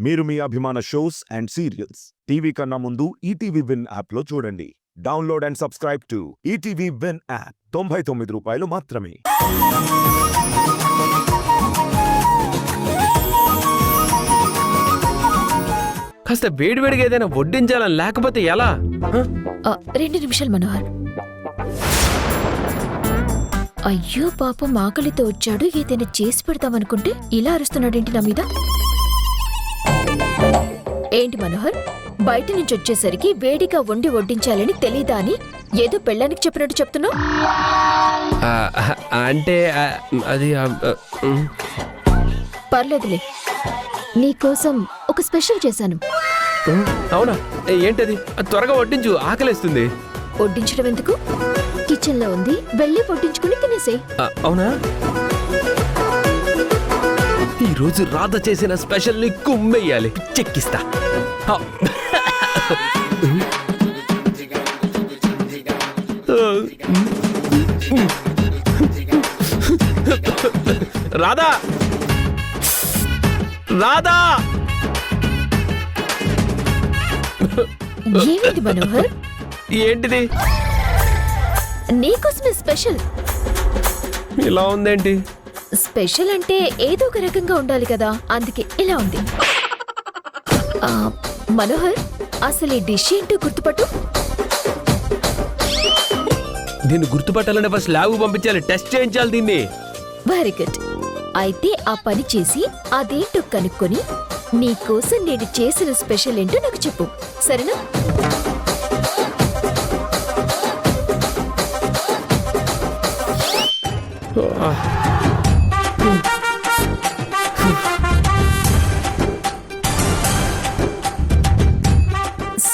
మీరు మీ అభిమాన shows and serials TV కన్నా ముందు ఈటీవీ విన్ యాప్లో చూడండి. Download and subscribe to ETV win app. 99 రూపాయలు మాత్రమే. కాస్త వేడివేడిగా ఏదైనా వడ్డించాలని, లేకపోతే ఎలా? 2 నిమిషాలు మనోహర్. అయ్యో పాపం ఆకలితో వచ్చాడు, ఏదైనా చేసి పెడతామనుకుంటే ఇలా అరుస్తున్నాడేంటి నా మీద? ఏంటి మనోహర్, బయట నుంచి వచ్చేసరికి వేడిగా వండి వడ్డించాలని తెలీదా అని ఏదో పెళ్ళానికి చెప్పినట్టు చెప్తున్నావు? అంటే అది పర్లేదులే, నీకోసం ఒక స్పెషల్ చేశాను. అవునా? ఏంటది? త్వరగా వడ్డించు, ఆకలేస్తుంది. వడ్డించడం ఎందుకు? కిచెన్ లో ఉంది, వెళ్ళి వడ్డించుకుని తినేసేయ్. అవునా? ఈ రోజు రాధ చేసిన స్పెషల్ ని కుమ్మేయాలి, చెక్కిస్తా. రాధా, రాధా! ఏమిటి మనోహర్? ఏంటిది? నీకోసమే స్పెషల్. ఇలా ఉందేంటి? స్పెషల్ అంటే ఏదో ఒక రకంగా ఉండాలి కదా, అందుకే ఇలా ఉంది. మనోహర్, అసలు ఈ డిష్ ఏంటో గుర్తుపట్టు. దీన్ని గుర్తుపట్టాలంటే ఫస్ట్ ల్యాబ్ పంపించాలి, టెస్ట్ చేయించాలి దీన్ని. Very good. అయితే ఆ పని చేసి అదేంటో కనుక్కొని నీకోసం నేను చేసిన స్పెషల్ ఏంటో నాకు చెప్పు, సరేనా?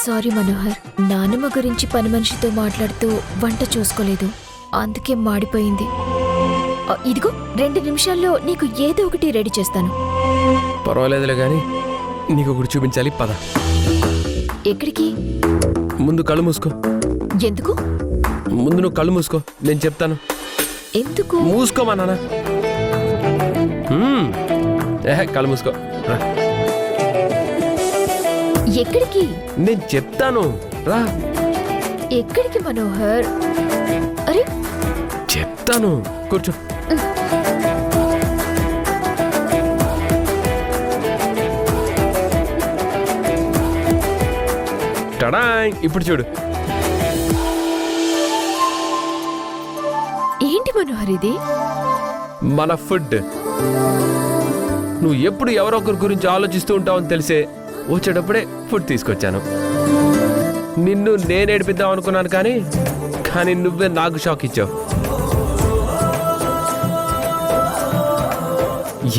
సారీ మనోహర్, నానమ్మ గురించి పని మనిషితో మాట్లాడుతూ వంట చూసుకోలేదు, అందుకే మాడిపోయింది. ఇదిగో 2 నిమిషాల్లో నీకు ఏదో ఒకటి రెడీ చేస్తాను. పర్వాలేదులే గాని నీకు ఒకటి చూపించాలి, పద. ఎక్కడికి? ముందు కళ్ళు మూసుకో. ఎందుకు? ముందు నువ్వు కళ్ళు మూసుకో, నేను చెప్తాను. ఎందుకు? మూసుకోమా నాన్న. కళ్ళు మూసుకో. ఎక్కడికి? నేను చెప్తాను, రా. ఎక్కడికి మనోహర్? అరే చెప్తాను, కూర్చో. టడా, ఇప్పుడు చూడు. ఏంటి మనోహర్ ఇది? మన ఫుడ్. నువ్వు ఎప్పుడు ఎవరో ఒకరి గురించి ఆలోచిస్తూ ఉంటావని తెలిసే వచ్చేటప్పుడే ఫుడ్ తీసుకొచ్చాను. నిన్ను నేను ఏడిపిద్దాం అనుకున్నాను, కానీ నువ్వే నాకు షాక్ ఇచ్చావు.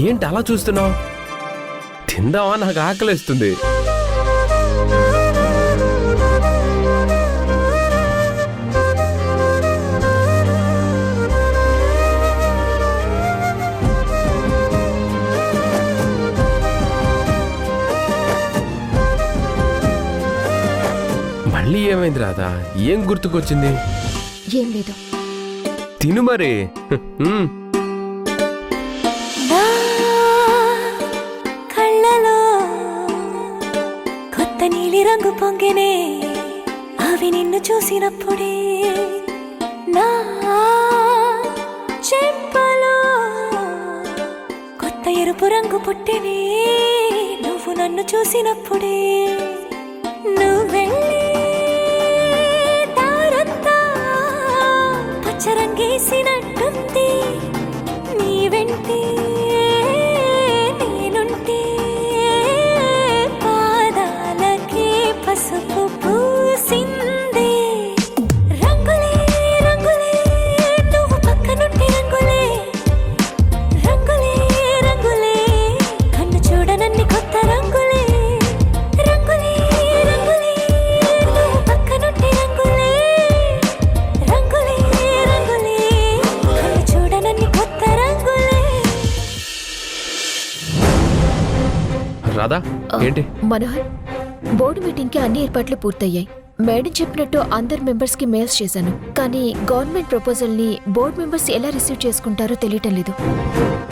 ఏంటి అలా చూస్తున్నావు? తిందామా? నాకు ఆకలేస్తుంది. మళ్ళీ ఏమైంది రాధా? ఏం గుర్తుకొచ్చింది? ఏం లేదు, తిను మరి. కళ్ళలో కొత్త నీలి రంగు పొంగినే, అవి నిన్ను చూసినప్పుడే. నా చెంపలో కొత్త ఎరుపు రంగు పుట్టినే, నువ్వు నన్ను చూసినప్పుడే. నువ్వెళ్ళి దారంతా పచ్చరంగేసినట్టుంది, నీ వెంటే నేనుంటే పాదాలకే పసుపు పూసిందే. రంగులే రంగులే నువ్వు పక్కనుంటే, రంగులే రంగులే రంగులే కన్ను చూడనన్ని కొత్త రంగులే. రంగులే రంగులే నువ్వు పక్కనుంటే, రంగులే రంగులే రంగులే కన్ను చూడనన్ని కొత్త రంగులే. రాధా, ఏంటి? మనోహర్, బోర్డు మీటింగ్కి అన్ని ఏర్పాట్లు పూర్తయ్యాయి. మేడం చెప్పినట్టు అందరు మెంబర్స్ కి మెయిల్స్ చేశాను, కానీ గవర్నమెంట్ ప్రపోజల్ ని బోర్డ్ మెంబర్స్ ఎలా రిసీవ్ చేసుకుంటారో తెలియటం లేదు.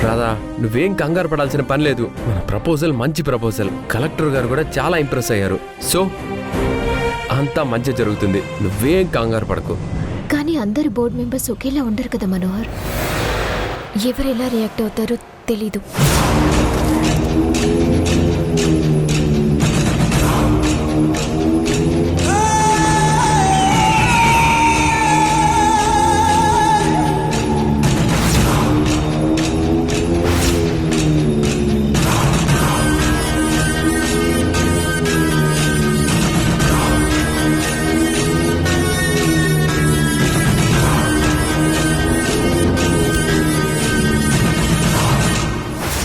రాధా, నువ్వేం కంగారు పడాల్సిన పని లేదు. మన ప్రపోజల్ మంచి ప్రపోజల్, కలెక్టర్ గారు కూడా చాలా ఇంప్రెస్ అయ్యారు. సో అంతా మంచి జరుగుతుంది, నువ్వేం కంగారు పడకు. కానీ అందరు బోర్డ్ మెంబర్స్ ఒకేలా ఉండరు కదా మనోహర్, ఎవరు ఎలా రియాక్ట్ అవుతారో తెలీదు.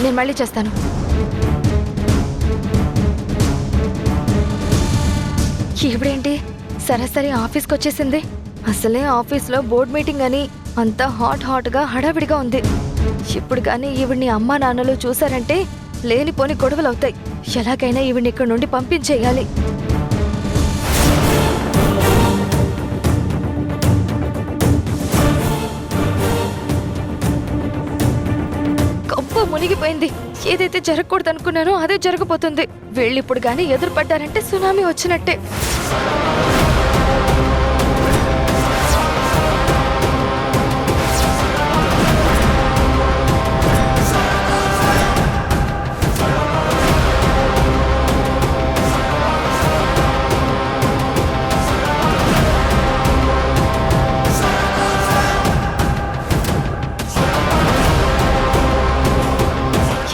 నేను మళ్ళీ చేస్తాను. ఇప్పుడేంటి సరాసరి ఆఫీస్కి వచ్చేసింది? అసలే ఆఫీస్లో బోర్డ్ మీటింగ్ అని అంతా హాట్గా హడావిడిగా ఉంది. ఇప్పుడు కానీ ఈవిడ్ని అమ్మా నాన్నలు చూసారంటే లేనిపోని గొడవలు అవుతాయి. ఎలాగైనా ఈవిడ్ని ఇక్కడ నుండి పంపించేయాలి. మునిగిపోయింది. ఏదైతే జరగకూడదు అనుకున్నానో అదే జరగబోతుంది. వీళ్ళిప్పుడు గానీ ఎదురుపడ్డారంటే సునామీ వచ్చినట్టే.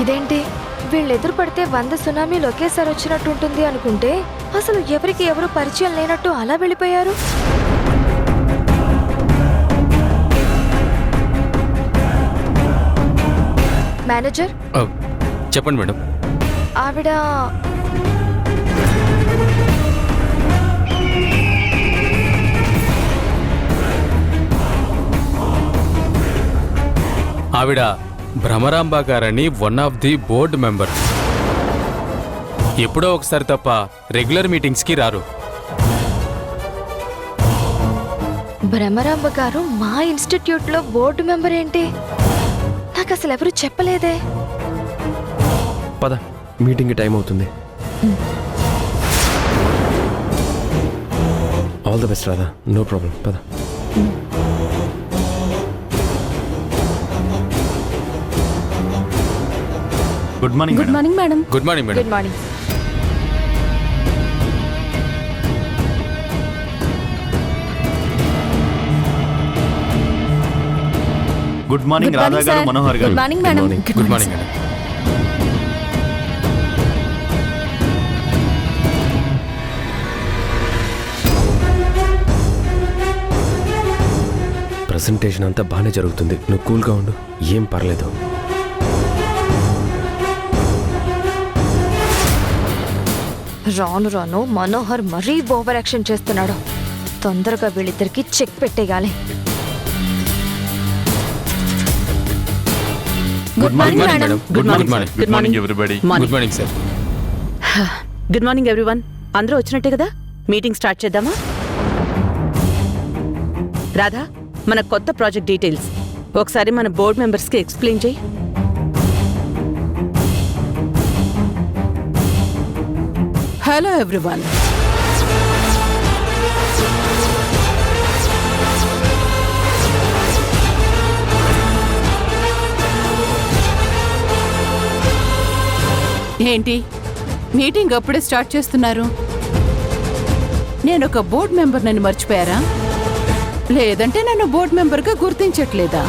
ఇదేంటి, వీళ్ళు ఎదురు పడితే 100 సునామీలు ఒకేసారి వచ్చినట్టు ఉంటుంది అనుకుంటే అసలు ఎవరికి ఎవరు పరిచయం లేనట్టు అలా వెళ్ళిపోయారు. మేనేజర్ చెప్పండి మేడం. ఆవిడ భ్రమరాంబ గారని one of the board member. ఎప్పుడో ఒకసారి తప్ప రెగ్యులర్ మీటింగ్స్కి రారు. భ్రమరాంబ గారు మా ఇన్స్టిట్యూట్లో బోర్డు మెంబర్ ఏంటి? నాకు అసలు ఎవరు చెప్పలేదే. పద, మీటింగ్కి టైం అవుతుంది. All the best Radha, no problem, పద. Good morning good morning madam. Good morning madam. Good morning. Good morning Radha గారు, మనోహర్ గారు. Good morning madam. Good morning madam. Presentation అంతా బాగానే జరుగుతుంది, నువ్వు కూల్గా ఉండు, ఏం పర్లేదు. రాను రాను మనోహర్ మరీ ఓవర్ యాక్షన్ చేస్తున్నాడు. తొందరగా వీళ్ళిద్దరికి చెక్ పెట్టేయాలి. Good morning madam. Good morning. Good morning everybody. Good morning sir. Good morning everyone. అందరూ వచ్చినట్టే కదా, మీటింగ్ స్టార్ట్ చేద్దామా? రాధా, మన కొత్త ప్రాజెక్ట్ డీటెయిల్స్ ఒకసారి మన బోర్డ్ మెంబర్స్కి ఎక్స్ప్లెయిన్ చేయి. Hello everyone. ఏంటి మీటింగ్ అప్పుడే స్టార్ట్ చేస్తున్నారు? నేను ఒక బోర్డ్ మెంబర్ నన్ను మర్చిపోయారా? లేదంటే నన్ను బోర్డ్ మెంబర్గా గుర్తించట్లేదా?